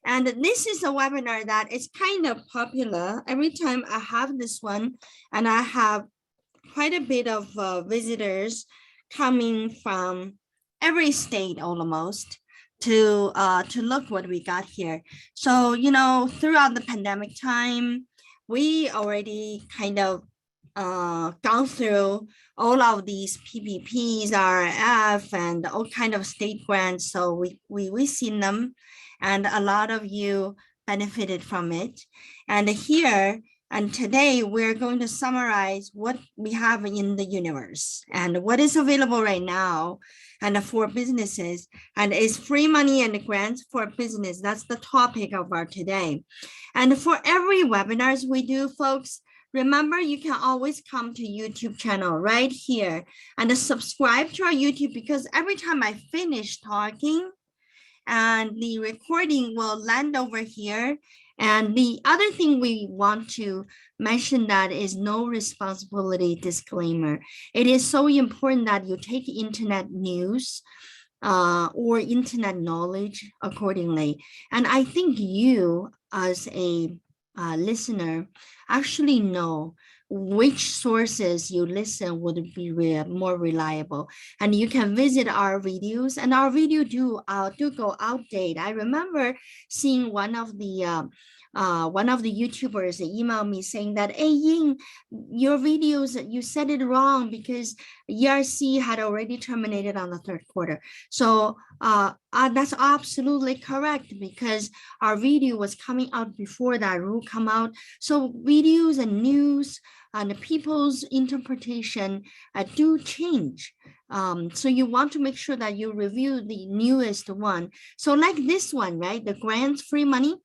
And this is a webinar that is kind of popular. Every time I have this one, and I have quite a bit of visitors coming from every state almost to look what we got here. So, you know, throughout the pandemic time, we already kind of gone through all of these PPPs, RF, and all kind of state grants. So we seen them, and a lot of you benefited from it. And here, and today we're going to summarize what we have in the universe and what is available right now and for businesses, and is free money and grants for business. That's the topic of our today. And for every webinars we do, folks, remember, you can always come to YouTube channel right here and subscribe to our YouTube, because every time I finish talking and the recording will land over here. And the other thing we want to mention that is no responsibility disclaimer. It is so important that you take internet news or internet knowledge accordingly. And I think you as a listener actually know which sources you listen would be more reliable. And you can visit our videos, and our video do go outdate. I remember seeing one of the YouTubers email me saying that, hey, Ying, your videos, you said it wrong because ERC had already terminated on the third quarter. So that's absolutely correct, because our video was coming out before that rule come out. So videos and news and people's interpretation do change. So you want to make sure that you review the newest one. So like this one, right? The grants, free money.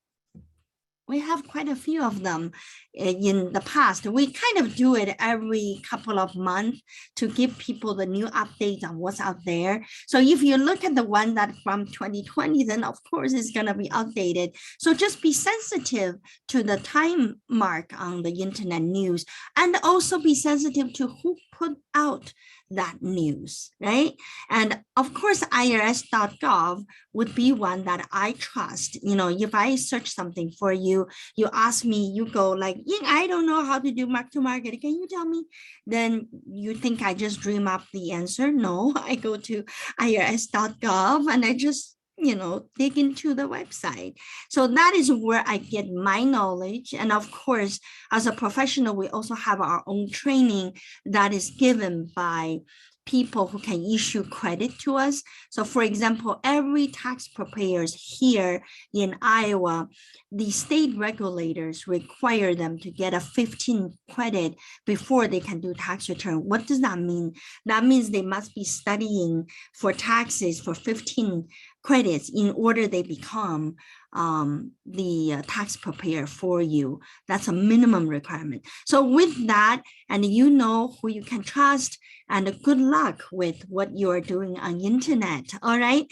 We have quite a few of them in the past. We kind of do it every couple of months to give people the new updates on what's out there. So if you look at the one that from 2020, then of course it's going to be outdated. So just be sensitive to the time mark on the internet news, and also be sensitive to who put out that news, right? And of course, irs.gov would be one that I trust. You know, if I search something for you, you ask me, you go like, Ying, I don't know how to do mark to market. Can you tell me? Then you think I just dream up the answer? No, I go to irs.gov and I just, you know, dig into the website. So that is where I get my knowledge. And of course, as a professional, we also have our own training that is given by people who can issue credit to us. So for example, every tax preparers here in Iowa, the state regulators require them to get a 15 credit before they can do tax return. What does that mean? That means they must be studying for taxes for 15 credits in order they become the tax preparer for you. That's a minimum requirement. So with that, and you know who you can trust, and good luck with what you are doing on internet, all right?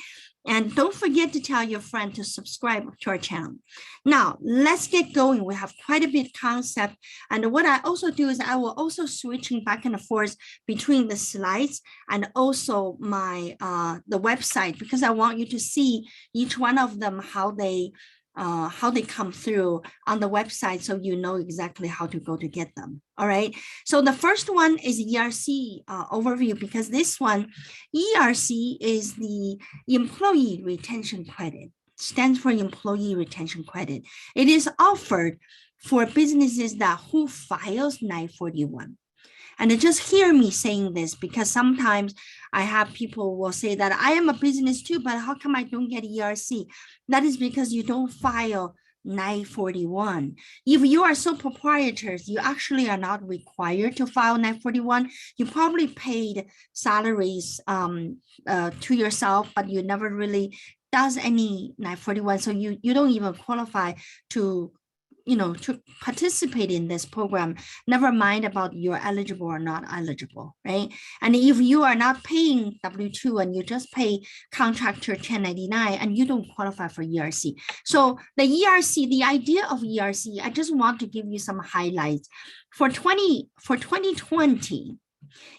And don't forget to tell your friend to subscribe to our channel. Now, let's get going. We have quite a bit concept. And what I also do is I will also switching back and forth between the slides and also my the website, because I want you to see each one of them, how they come through on the website, so you know exactly how to go to get them. All right. So the first one is ERC overview, because this one, ERC is the Employee Retention Credit, stands for Employee Retention Credit. It is offered for businesses that who files 941. And just hear me saying this, because sometimes I have people will say that I am a business too, but how come I don't get ERC? That is because you don't file 941. If you are sole proprietors, you actually are not required to file 941. You probably paid salaries to yourself, but you never really does any 941. So you don't even qualify to, you know, to participate in this program, never mind about you're eligible or not eligible, right? And if you are not paying W-2 and you just pay contractor 1099 and you don't qualify for ERC. So the ERC, the idea of ERC, I just want to give you some highlights. For 2020,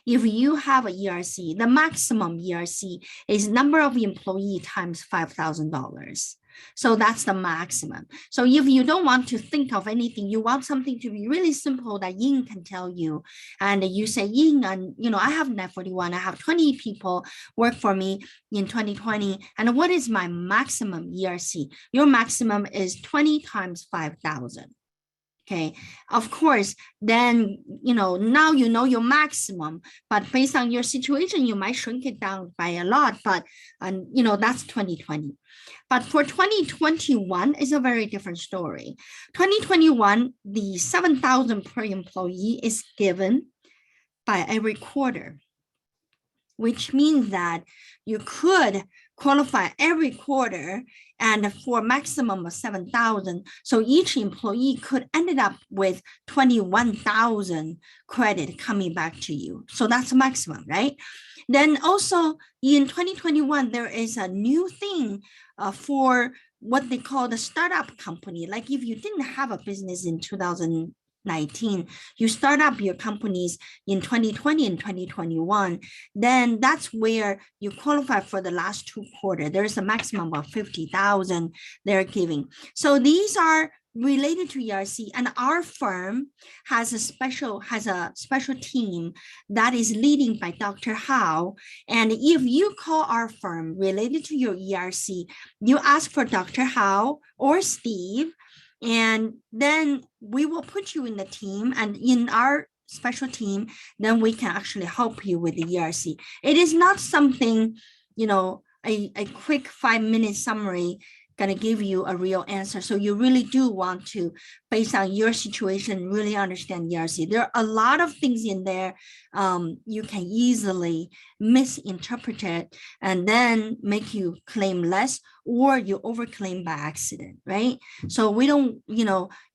if you have a ERC, the maximum ERC is number of employee times $5,000. So that's the maximum. So if you don't want to think of anything, you want something to be really simple that Ying can tell you. And you say, Ying, and I have net 41, I have 20 people work for me in 2020. And what is my maximum ERC? Your maximum is 20 times 5,000. Okay, of course, then, now you know your maximum, but based on your situation, you might shrink it down by a lot, but, that's 2020. But for 2021 is a very different story. 2021, the 7,000 per employee is given by every quarter, which means that you could qualify every quarter and for maximum of 7,000. So each employee could end up with 21,000 credit coming back to you. So that's maximum, right? Then also in 2021, there is a new thing for what they call the startup company. Like if you didn't have a business in 2019, you start up your companies in 2020 and 2021, then that's where you qualify for the last 2 quarters. There's a maximum of 50,000 they're giving. So these are related to ERC, and our firm has a special team that is leading by Dr. Howe. And if you call our firm related to your ERC, you ask for Dr. Howe or Steve, and then we will put you in the team, and in our special team, then we can actually help you with the ERC. It is not something, a quick 5-minute summary going to give you a real answer. So you really do want to, based on your situation, really understand ERC. There are a lot of things in there you can easily misinterpret it and then make you claim less, or you overclaim by accident, right? So we don't,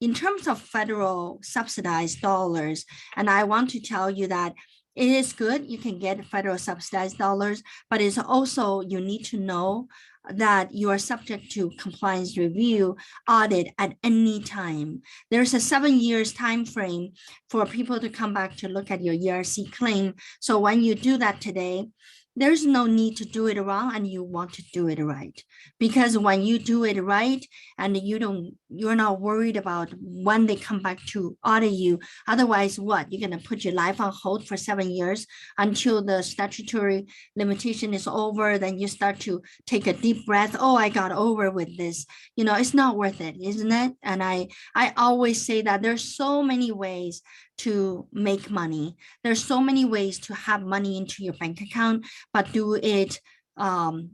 in terms of federal subsidized dollars, and I want to tell you that it is good, you can get federal subsidized dollars, but it's also, you need to know that you are subject to compliance review audit at any time. There's a 7 years time frame for people to come back to look at your ERC claim. So when you do that today, there's no need to do it wrong, and you want to do it right. Because when you do it right and you're not worried about when they come back to audit you, otherwise what? You're going to put your life on hold for 7 years until the statutory limitation is over. Then you start to take a deep breath. Oh, I got over with this. It's not worth it, isn't it? And I always say that there's so many ways to make money. There's so many ways to have money into your bank account, but do it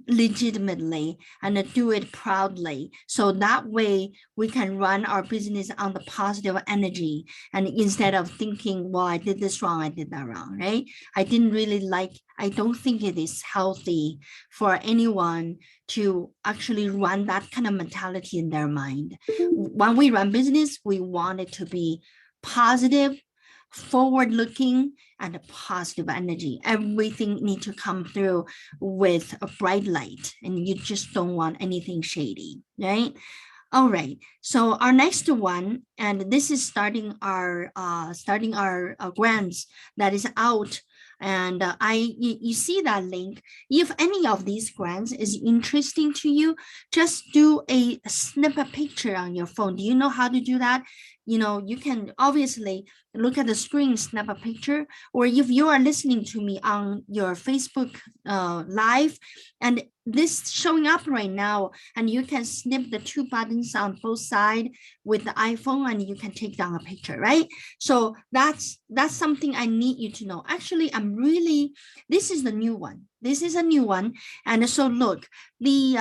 legitimately and do it proudly. So that way we can run our business on the positive energy, and instead of thinking, well, I did this wrong, I did that wrong, right? I don't think it is healthy for anyone to actually run that kind of mentality in their mind. When we run business, we want it to be positive, forward-looking, and a positive energy. Everything needs to come through with a bright light, and you just don't want anything shady, right? All right, so our next one, and this is starting our grants that is out. And you see that link. If any of these grants is interesting to you, just do a snippet picture on your phone. Do you know how to do that? You can obviously look at the screen, snap a picture, or if you are listening to me on your Facebook live, and this showing up right now, and you can snip the 2 buttons on both sides with the iPhone, and you can take down a picture, right? So that's something I need you to know. Actually, this is the new one. This is a new one. And so look, the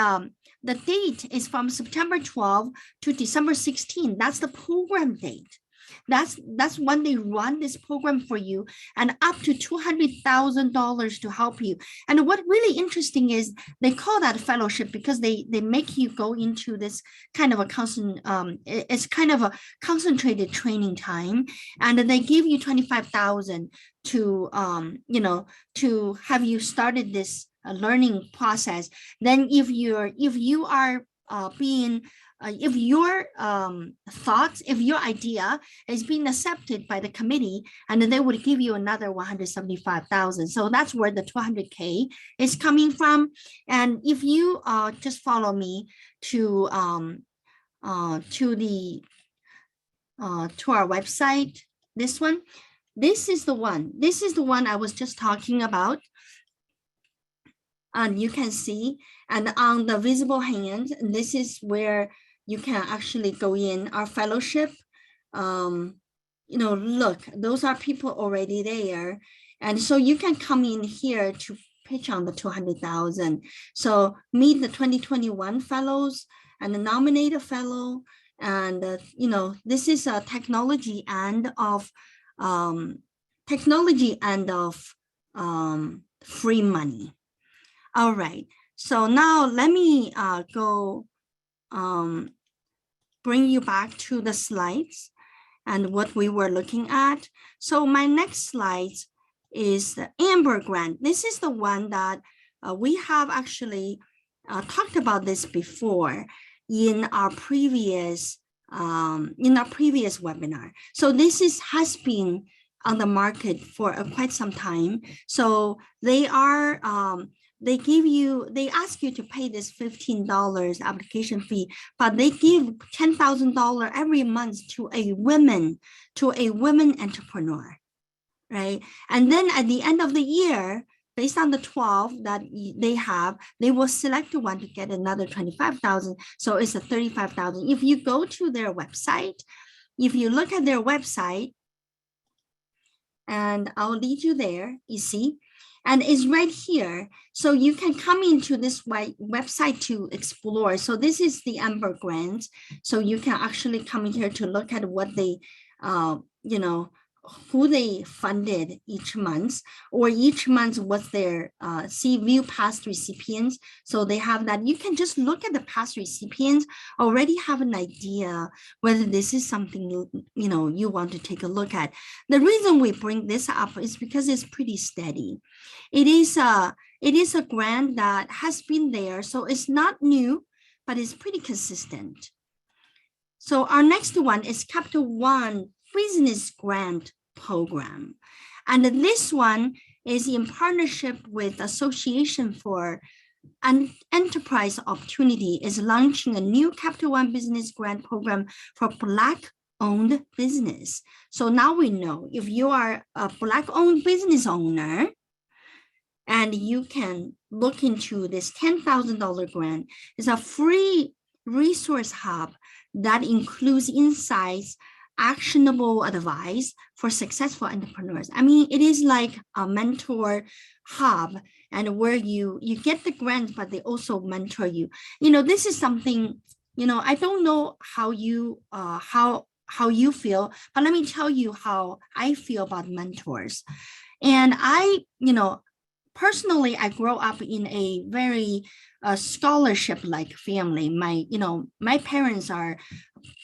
date is from September 12 to December 16. That's the program date. That's when they run this program for you, and up to $200,000 to help you. And what really interesting is they call that fellowship because they make you go into this kind of a it's kind of a concentrated training time, and they give you $25,000 to to have you started this learning process. Then if you are being if your thoughts, if your idea is being accepted by the committee, and then they would give you another 175,000. So that's where the 200K is coming from. And if you just follow me to our website, this one, this is the one I was just talking about. And you can see, and on the visible hand, this is where you can actually go in our fellowship. Look, those are people already there. And so you can come in here to pitch on the 200,000. So meet the 2021 fellows and the nominated fellow. And, this is a technology and of free money. All right, so now let me go bring you back to the slides and what we were looking at. So my next slide is the Ember Grant. This is the one that we have actually talked about this before in our previous webinar. So this has been on the market for quite some time. So they are they ask you to pay this $15 application fee, but they give $10,000 every month to a woman entrepreneur, right? And then at the end of the year, based on the 12 that they have, they will select one to get another 25,000. So it's a 35,000. If you go to their website, if you look at their website, and I'll lead you there, you see, and it's right here. So you can come into this website to explore. So this is the Ember Grant. So you can actually come in here to look at what they, who they funded each month, or each month what's their view past recipients. So they have that. You can just look at the past recipients, already have an idea whether this is something you want to take a look at. The reason we bring this up is because it's pretty steady. It is a grant that has been there, so it's not new, but it's pretty consistent. So our next one is Capital One Business Grant Program. And this one is in partnership with Association for an Enterprise Opportunity, is launching a new Capital One Business Grant Program for Black-owned business. So now we know if you are a Black-owned business owner, and you can look into this $10,000 grant. It's a free resource hub that includes insights, actionable advice for successful entrepreneurs. I mean, it is like a mentor hub, and where you get the grant, but they also mentor you. This is something, I don't know how you feel, but let me tell you how I feel about mentors. And personally, I grew up in a very scholarship-like family. My parents are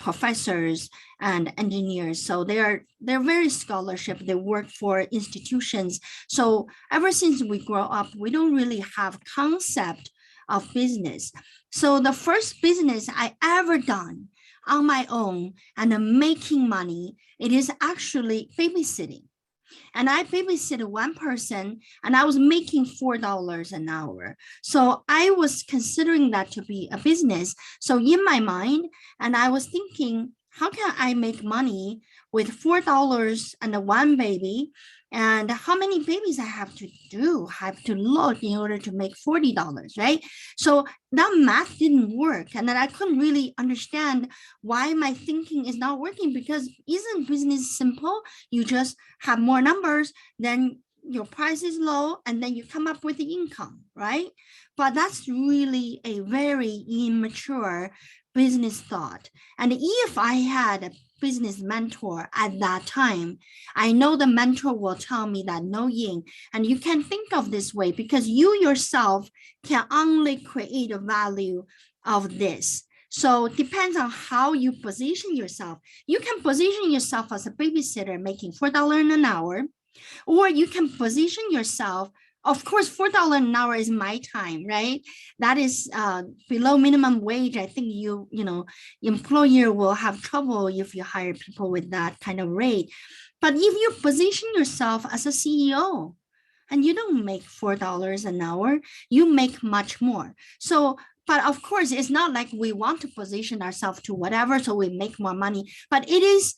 professors and engineers, so they're very scholarship. They work for institutions. So ever since we grow up, we don't really have concept of business. So the first business I ever done on my own and making money, it is actually babysitting. And I babysit one person, and I was making $4 an hour. So I was considering that to be a business. So in my mind, and I was thinking, how can I make money with $4 and one baby? And how many babies I have to load in order to make $40, right? So that math didn't work. And then I couldn't really understand why my thinking is not working, because isn't business simple? You just have more numbers, then your price is low, and then you come up with the income, right? But that's really a very immature business thought. And if I had a business mentor at that time, I know the mentor will tell me that, no, Ying, and you can think of this way because you yourself can only create a value of this. So it depends on how you position yourself. You can position yourself as a babysitter making $4 an hour, or you can position yourself of course, $4 an hour is my time, right? That is below minimum wage. I think employer will have trouble if you hire people with that kind of rate. But if you position yourself as a CEO and you don't make $4 an hour, you make much more. So, but of course, it's not like we want to position ourselves to whatever so we make more money. But it is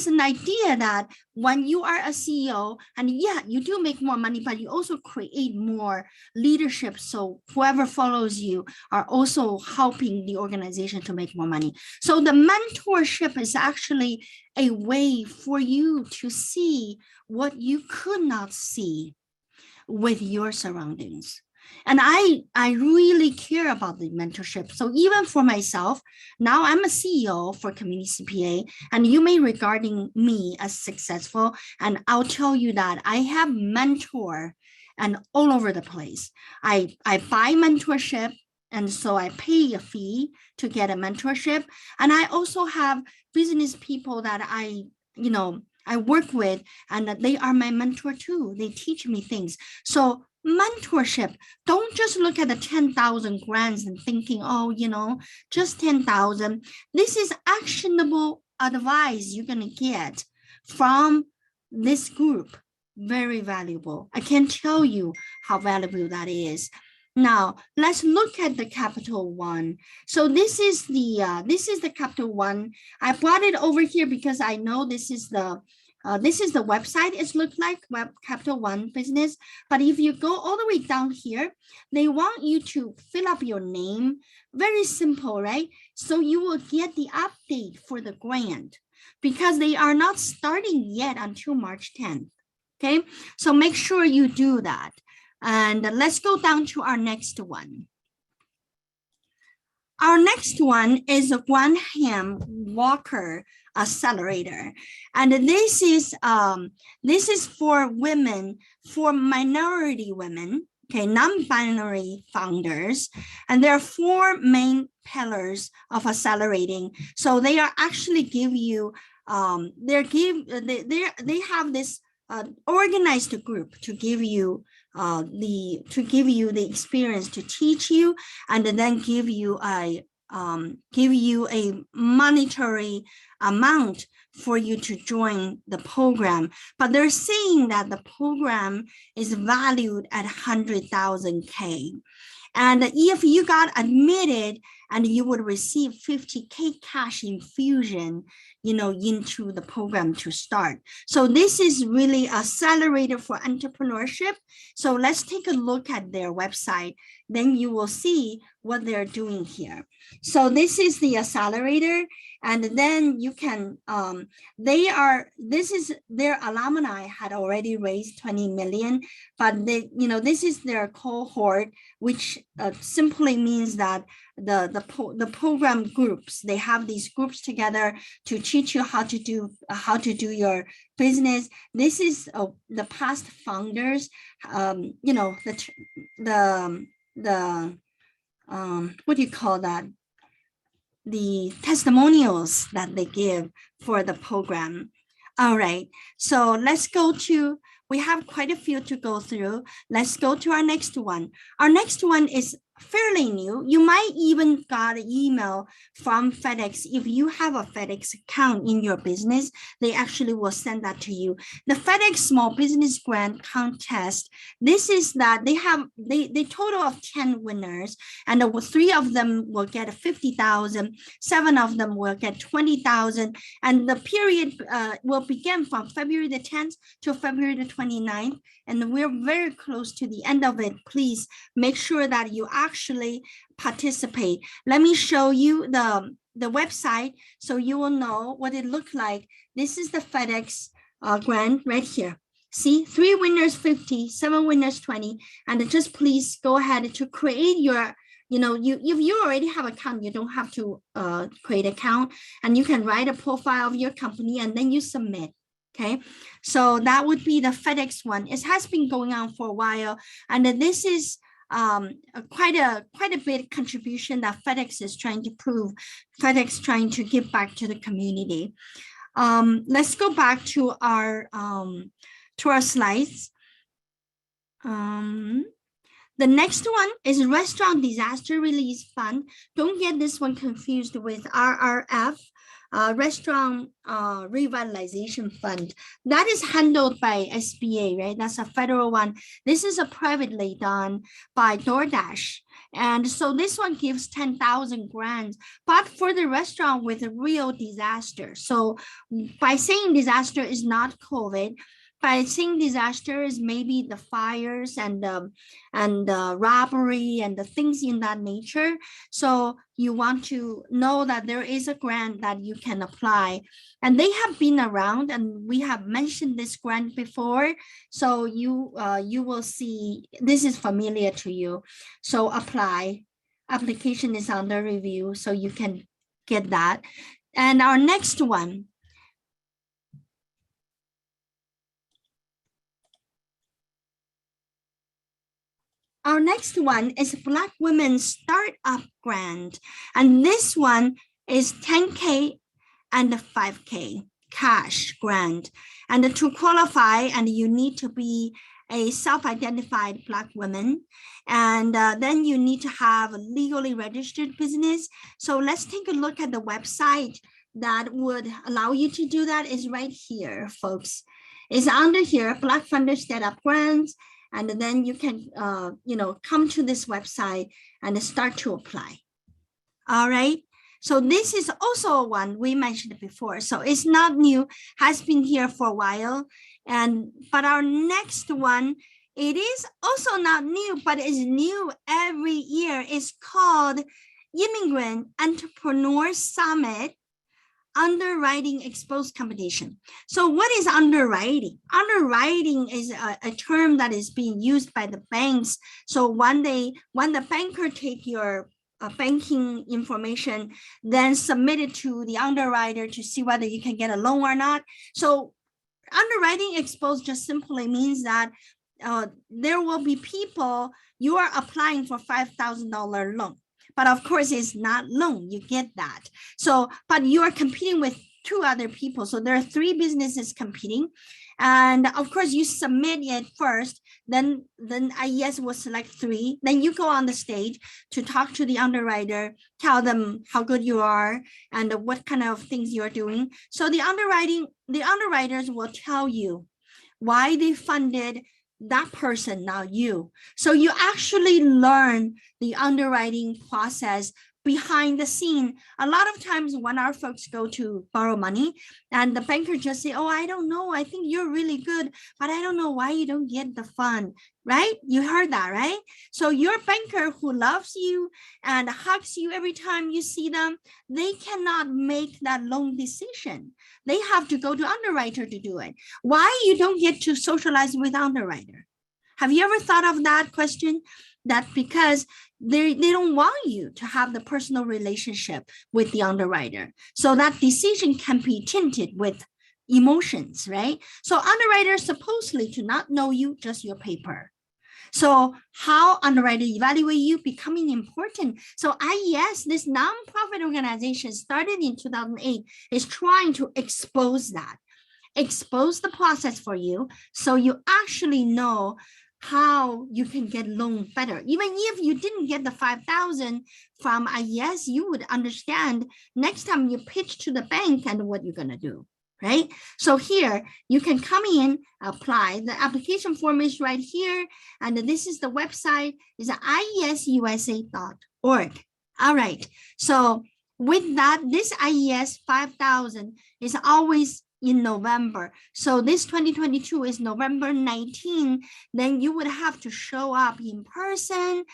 an idea that when you are a CEO, and yeah, you do make more money, but you also create more leadership. So whoever follows you are also helping the organization to make more money. So the mentorship is actually a way for you to see what you could not see with your surroundings. And I really care about the mentorship. So even for myself, now I'm a CEO for Community CPA, and you may regarding me as successful. And I'll tell you that I have mentor and all over the place. I buy mentorship, and so I pay a fee to get a mentorship. And I also have business people that I work with, and they are my mentor too. They teach me things. So mentorship, don't just look at the 10,000 grants and thinking, oh, just 10,000. This is actionable advice you're going to get from this group. Very valuable. I can't tell you how valuable that is. Now, let's look at the Capital One. So this is the Capital One. I brought it over here because I know this is the website. It looks like Capital One business. But if you go all the way down here, they want you to fill up your name. Very simple, right? So you will get the update for the grant because they are not starting yet until March 10th. Okay, so make sure you do that. And let's go down to our next one. Our next one is a OneHem Walker Accelerator. And this is for women, for minority women, okay, non-binary founders. And there are 4 main pillars of accelerating. So they are actually give you, they have this organized group to give you the experience, to teach you, and then give you a monetary amount for you to join the program. But they're saying that the program is valued at 100,000 K. And if you got admitted, and you would receive 50K cash infusion, into the program to start. So this is really Accelerator for entrepreneurship. So let's take a look at their website. Then you will see what they're doing here. So this is the Accelerator, and then you can, this is their alumni had already raised 20 million, but this is their cohort, which simply means that the program groups, they have these groups together to teach you how to do your business. This is the past founders, what do you call that? The testimonials that they give for the program. All right, so let's go to, we have quite a few to go through. Let's go to our next one. Our next one is fairly new. You might even got an email from FedEx. If you have a FedEx account in your business, they actually will send that to you. The FedEx Small Business Grant Contest, this is that they total of 10 winners, and 3 of them will get 50,000, 7 of them will get 20,000, and the period will begin from February the 10th to February the 29th, and we're very close to the end of it. Please make sure that you actually participate. Let me show you the website so you will know what it looked like. This is the FedEx grant right here. See, 3 winners 50, 7 winners 20, and just please go ahead to create your, if you already have an account, you don't have to create an account, and you can write a profile of your company and then you submit. Okay, so that would be the FedEx one. It has been going on for a while, and this is quite a big contribution that FedEx is trying to prove. FedEx trying to give back to the community. Let's go back to our slides. The next one is Restaurant Disaster Relief Fund. Don't get this one confused with RRF, Restaurant Revitalization Fund. That is handled by SBA, right? That's a federal one. This is a privately done by DoorDash. And so this one gives 10,000 grants, but for the restaurant with a real disaster. So by saying disaster is not COVID, by saying disaster is maybe the fires and the robbery and the things in that nature. So you want to know that there is a grant that you can apply, and they have been around, and we have mentioned this grant before. So you will see this is familiar to you. So apply. Application is under review, so you can get that. And our next one. Our next one is Black Women Startup Grant. And this one is 10K and 5K cash grant. And to qualify, and you need to be a self-identified Black woman. And then you need to have a legally registered business. So let's take a look at the website that would allow you to do that. Is right here, folks. It's under here, Black Funders Startup Grants. And then you can, come to this website and start to apply. All right. So this is also one we mentioned before. So it's not new, has been here for a while. But our next one, it is also not new, but is new every year. It's called Immigrant Entrepreneur Summit Underwriting Exposed Competition. So what is underwriting? Underwriting is a term that is being used by the banks. So when the banker take your banking information, then submit it to the underwriter to see whether you can get a loan or not. So underwriting exposed just simply means that there will be people, you are applying for $5,000 loan. But of course, it's not loan, you get that. So, but you are competing with two other people. So there are three businesses competing. And of course, you submit it first, then IES will select three. Then you go on the stage to talk to the underwriter, tell them how good you are and what kind of things you're doing. So the underwriters will tell you why they funded that person, not you. So you actually learn the underwriting process behind the scene. A lot of times when our folks go to borrow money and the banker just say, oh, I don't know, I think you're really good, but I don't know why you don't get the fund, right? You heard that, right? So your banker who loves you and hugs you every time you see them, they cannot make that loan decision. They have to go to underwriter to do it. Why you don't get to socialize with underwriter? Have you ever thought of that question? That because they don't want you to have the personal relationship with the underwriter. So that decision can be tinted with emotions, right? So underwriters supposedly to not know you, just your paper. So how underwriter evaluate you becoming important. So IES, this nonprofit organization started in 2008, is trying to expose that, expose the process for you. So you actually know how you can get loan better. Even if you didn't get the 5,000 from IES, you would understand next time you pitch to the bank and what you're gonna do, right? So here you can come in, apply. The application form is right here. And this is the website, is iesusa.org. All right, so with that, this IES 5,000 is always in November. So this 2022 is November 19. Then you would have to show up in person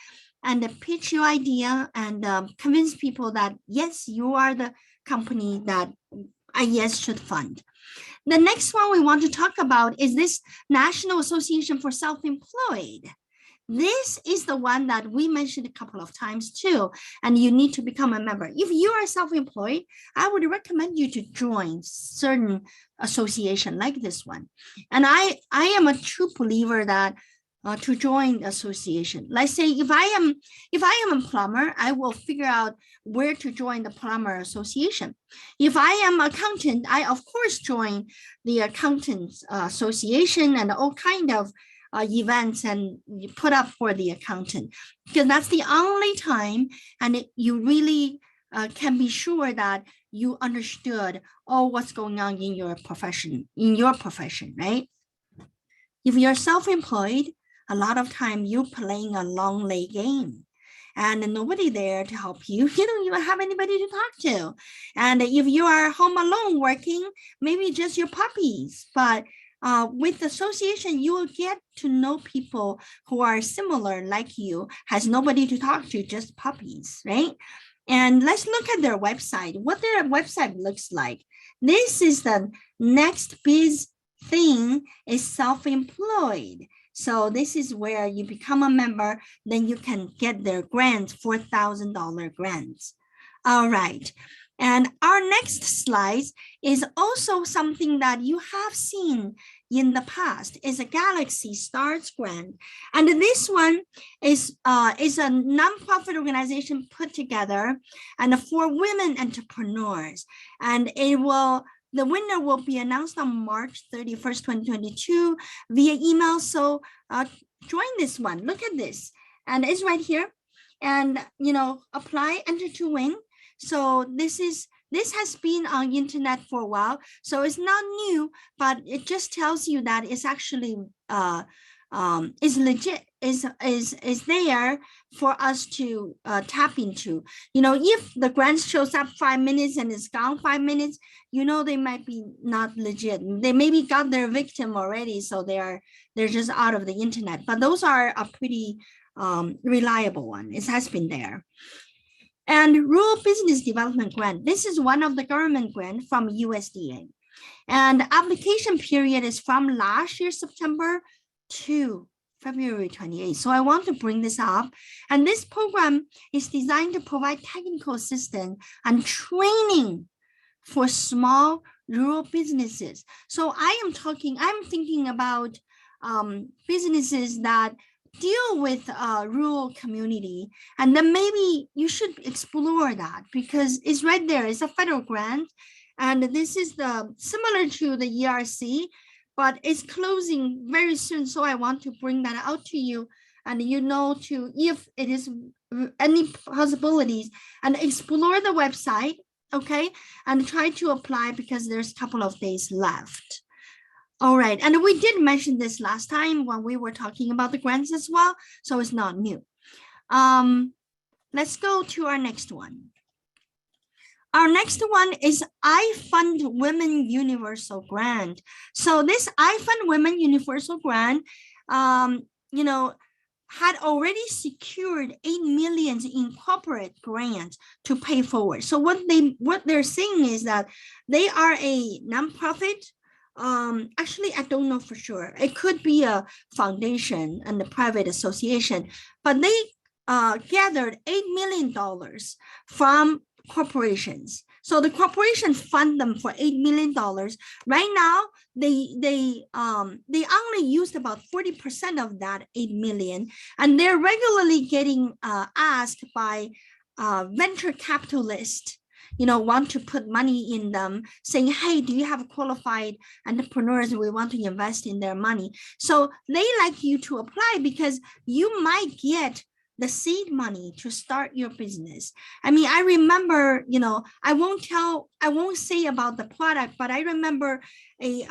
and pitch your idea and convince people that, yes, you are the company that IES should fund. The next one we want to talk about is this National Association for Self-Employed. This is the one that we mentioned a couple of times too, and you need to become a member. If you are self-employed, I would recommend you to join certain association like this one. And I am a true believer that to join the association. Let's say if I am a plumber, I will figure out where to join the plumber association. If I am an accountant, I of course join the accountants association and all kind of events and you put up for the accountant, because that's the only time and you really can be sure that you understood all what's going on in your profession, right? If you're self-employed, a lot of time you're playing a long lay game and nobody there to help you. You don't even have anybody to talk to. And if you are home alone working, maybe just your puppies. But with association, you will get to know people who are similar like you, has nobody to talk to, just puppies, right? And let's look at their website, what their website looks like. This is the next biz thing is self-employed. So this is where you become a member, then you can get their grants, $4,000 grants. All right. And our next slide is also something that you have seen in the past, is a Galaxy Stars grant. And this one is a nonprofit organization put together and for women entrepreneurs. And the winner will be announced on March 31st, 2022 via email. So join this one. Look at this. And it's right here. And, apply, enter to win. So this has been on internet for a while. So it's not new, but it just tells you that it's actually is legit, is there for us to tap into. If the grant shows up 5 minutes and it's gone 5 minutes, they might be not legit. They maybe got their victim already, so they're just out of the internet. But those are a pretty reliable one. It has been there. And Rural Business Development Grant. This is one of the government grant from USDA. And the application period is from last year, September to February 28th. So I want to bring this up. And this program is designed to provide technical assistance and training for small rural businesses. So I'm thinking about businesses that deal with rural community, and then maybe you should explore that because it's right there. It's a federal grant, and this is similar to the ERC, but it's closing very soon. So I want to bring that out to you, and if it is any possibilities, and explore the website, okay, and try to apply because there's a couple of days left. All right, and we did mention this last time when we were talking about the grants as well, so it's not new. Let's go to our next one. Our next one is I Fund Women Universal Grant. So this I Fund Women Universal Grant, had already secured 8 million in corporate grants to pay forward. So what they're saying is that they are a nonprofit. Actually, I don't know for sure. It could be a foundation and a private association, but they gathered $8 million from corporations. So the corporation fund them for $8 million. Right now, they only used about 40% of that 8 million, and they're regularly getting asked by venture capitalists, want to put money in them, saying, hey, do you have qualified entrepreneurs? We want to invest in their money. So they like you to apply because you might get the seed money to start your business. I mean, I remember, I won't say about the product, but I remember a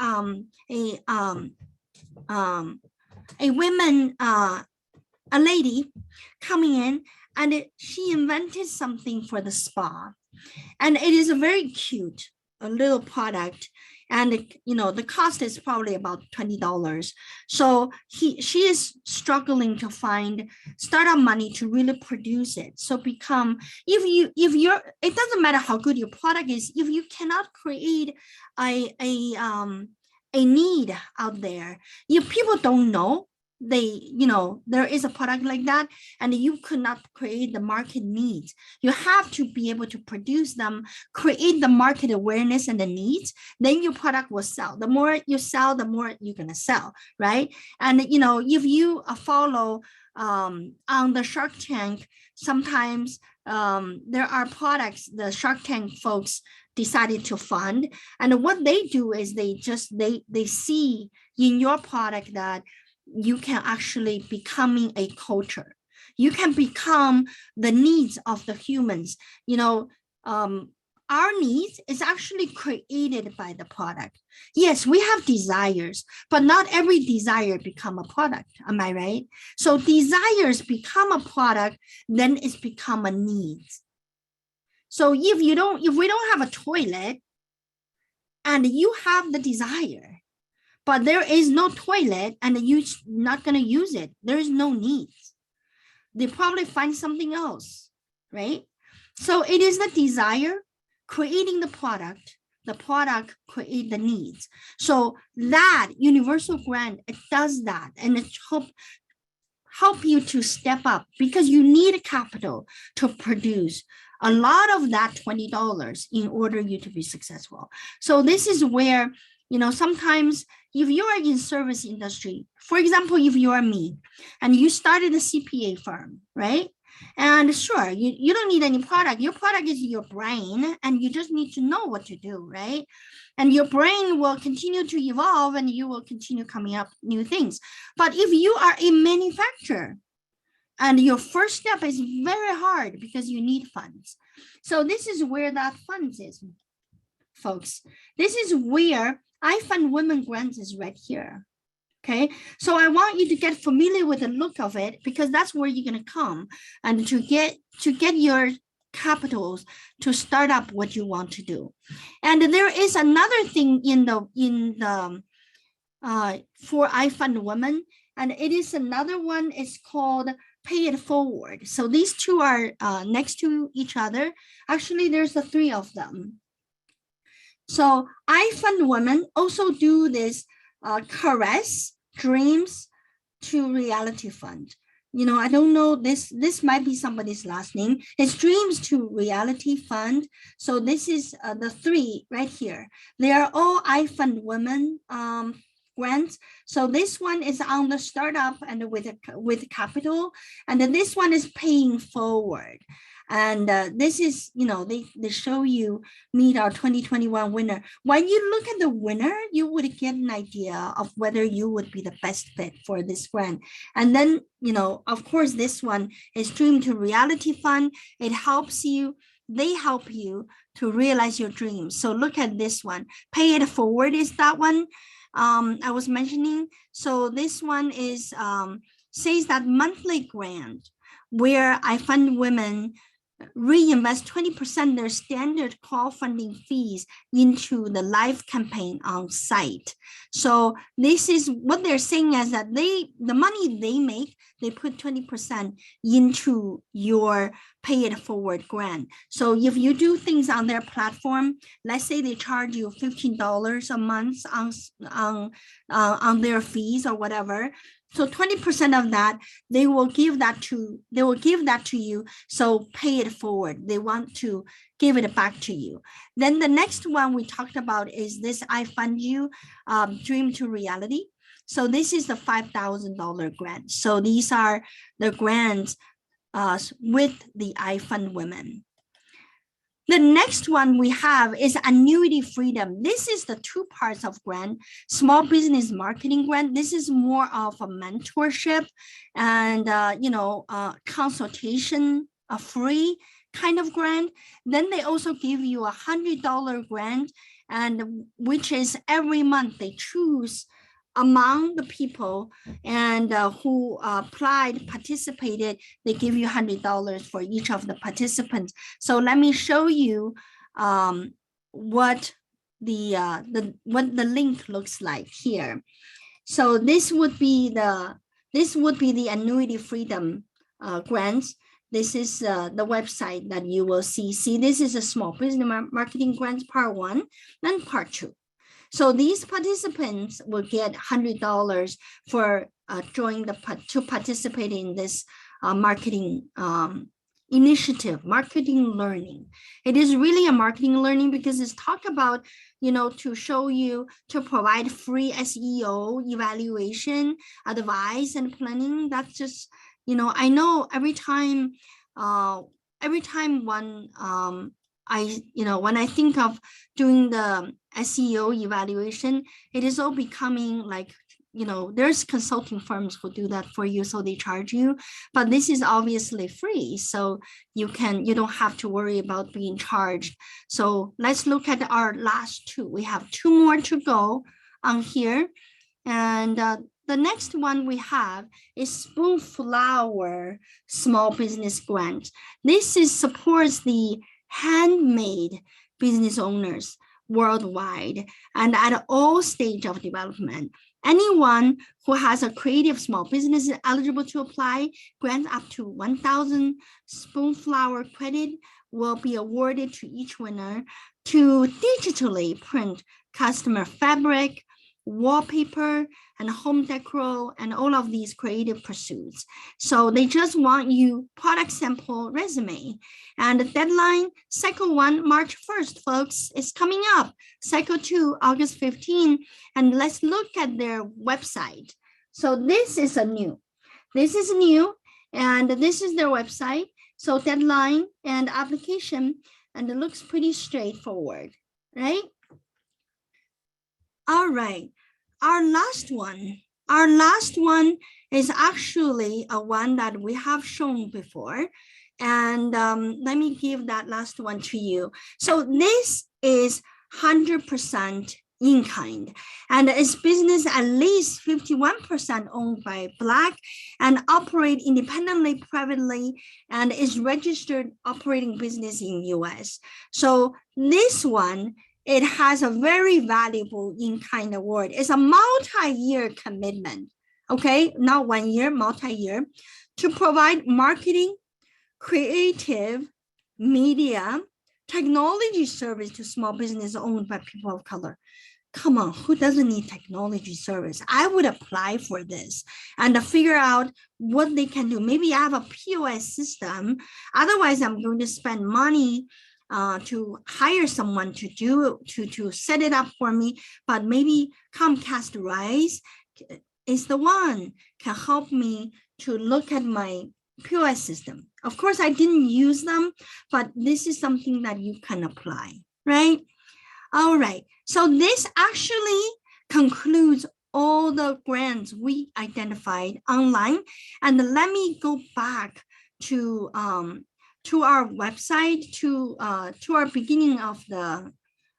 lady coming in, and she invented something for the spa. And it is a very cute, a little product. And, the cost is probably about $20. So she is struggling to find startup money to really produce it. So it doesn't matter how good your product is, if you cannot create a need out there, if people don't know, there is a product like that, and you could not create the market needs. You have to be able to produce them, create the market awareness and the needs, then your product will sell. The more you sell, the more you're going to sell, right? And, if you follow on the Shark Tank, sometimes there are products the Shark Tank folks decided to fund. And what they do is they see in your product that you can actually becoming a culture. You can become the needs of the humans. Our needs is actually created by the product. Yes, we have desires, but not every desire become a product. Am I right? So desires become a product, then it's become a need. So if we don't have a toilet and you have the desire, but there is no toilet and you're not going to use it, there is no need. They probably find something else, right? So it is the desire creating the product create the needs. So that universal grant, it does that, and it help you to step up because you need capital to produce a lot of that $20 in order you to be successful. So this is where, sometimes if you are in service industry, for example, if you are me and you started a CPA firm, right? And sure, you don't need any product. Your product is your brain, and you just need to know what to do, right? And your brain will continue to evolve and you will continue coming up new things. But if you are a manufacturer and your first step is very hard because you need funds. So this is where that funds is, folks. This is where I Fund Women Grants is right here. Okay, so I want you to get familiar with the look of it because that's where you're going to come and to get your capitals to start up what you want to do. And there is another thing in the for I Fund Women, and it is another one. It's called Pay It Forward. So these two are next to each other. Actually, there's the three of them. So I Fund Women also do this Caress Dreams to Reality Fund. I don't know, this might be somebody's last name. It's Dreams to Reality Fund. So this is the three right here. They are all I Fund Women grants. So this one is on the startup and with capital, and then this one is paying forward. And this is, they show you meet our 2021 winner. When you look at the winner, you would get an idea of whether you would be the best fit for this grant. And then, of course, this one is Dream to Reality Fund. It helps you. They help you to realize your dreams. So look at this one. Pay It Forward is that one I was mentioning. So this one is says that monthly grant where I Fund Women reinvest 20% their standard crowdfunding fees into the live campaign on site. So this is what they're saying is that the money they make, they put 20% into your Pay It Forward grant. So if you do things on their platform, let's say they charge you $15 a month on their fees or whatever. So 20% of that, they will give that to you. So pay it forward. They want to give it back to you. Then the next one we talked about is this I Fund You Dream to Reality. So this is the $5,000 grant. So these are the grants with the I Fund Women. The next one we have is Annuity Freedom. This is the two parts of grant. Small business marketing grant. This is more of a mentorship and consultation, a free kind of grant. Then they also give you $100 grant, and which is every month they choose among the people and who participated, they give you $100 for each of the participants. So let me show you what the link looks like here. So this would be the Annuity Freedom grants. This is the website that you will see. See, this is a small business marketing grants part 1 and part 2. So these participants will get $100 for to participate in this marketing initiative, marketing learning. It is really a marketing learning because it's talk about, to show you, to provide free SEO evaluation, advice, and planning. That's just, I know every time when when I think of doing the SEO evaluation, it is all becoming like there's consulting firms who do that for you, so they charge you, but this is obviously free, so you don't have to worry about being charged. So let's look at our last two. We have two more to go on here, and the next one we have is Spoonflower Small Business Grant. This supports the handmade business owners worldwide and at all stages of development. Anyone who has a creative small business is eligible to apply. Grants up to 1,000 Spoonflower credit will be awarded to each winner to digitally print customer fabric, wallpaper, and home decor, and all of these creative pursuits. So they just want you product sample resume. And the deadline, cycle 1, March 1st, folks, is coming up. Cycle 2, August 15. And let's look at their website. So this is new, and this is their website. So deadline and application, and it looks pretty straightforward, right? All right, our last one is actually a one that we have shown before. And let me give that last one to you. So this is 100% in kind, and its business at least 51% owned by Black and operate independently, privately, and is registered operating business in US. So this one, it has a very valuable in-kind award. It's a multi-year commitment, okay? Not 1 year, multi-year, to provide marketing, creative, media, technology service to small business owned by people of color. Come on, who doesn't need technology service? I would apply for this and figure out what they can do. Maybe I have a POS system. Otherwise, I'm going to spend money to hire someone to set it up for me, but maybe Comcast Rise is the one can help me to look at my POS system. Of course, I didn't use them, but this is something that you can apply, right? All right, so this actually concludes all the grants we identified online. And let me go back to our website, to our beginning of the,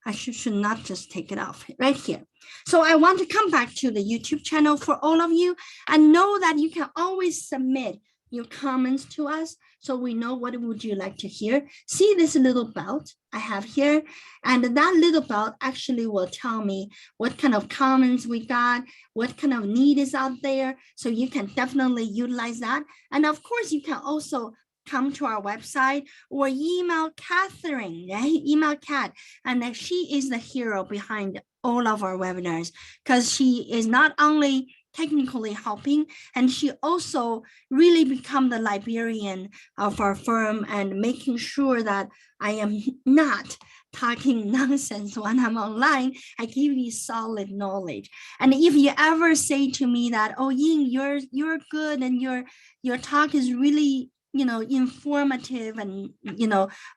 I should not just take it off right here. So I want to come back to the YouTube channel for all of you, and know that you can always submit your comments to us so we know what would you like to hear. See this little belt I have here, and that little belt actually will tell me what kind of comments we got, what kind of need is out there. So you can definitely utilize that. And of course, you can also come to our website or email Catherine, right? Email Kat, and she is the hero behind all of our webinars, because she is not only technically helping, and she also really become the librarian of our firm and making sure that I am not talking nonsense when I'm online. I give you solid knowledge. And if you ever say to me that, oh, Ying, you're good and your talk is really informative and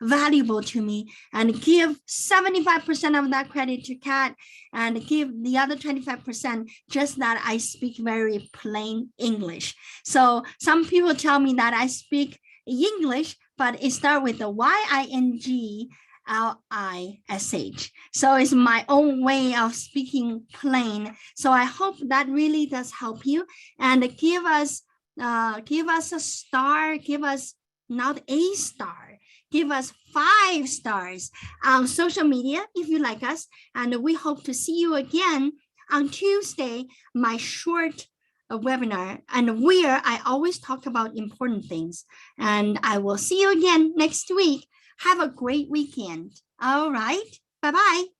valuable to me, and give 75% of that credit to Kat, and give the other 25% just that I speak very plain English. So some people tell me that I speak English, but it starts with the YINGLISH. So it's my own way of speaking plain. So I hope that really does help you, and give us a star, give us not a star, give us 5 stars on social media if you like us. And we hope to see you again on Tuesday, my short webinar, and where I always talk about important things. And I will see you again next week. Have a great weekend. All right, bye-bye.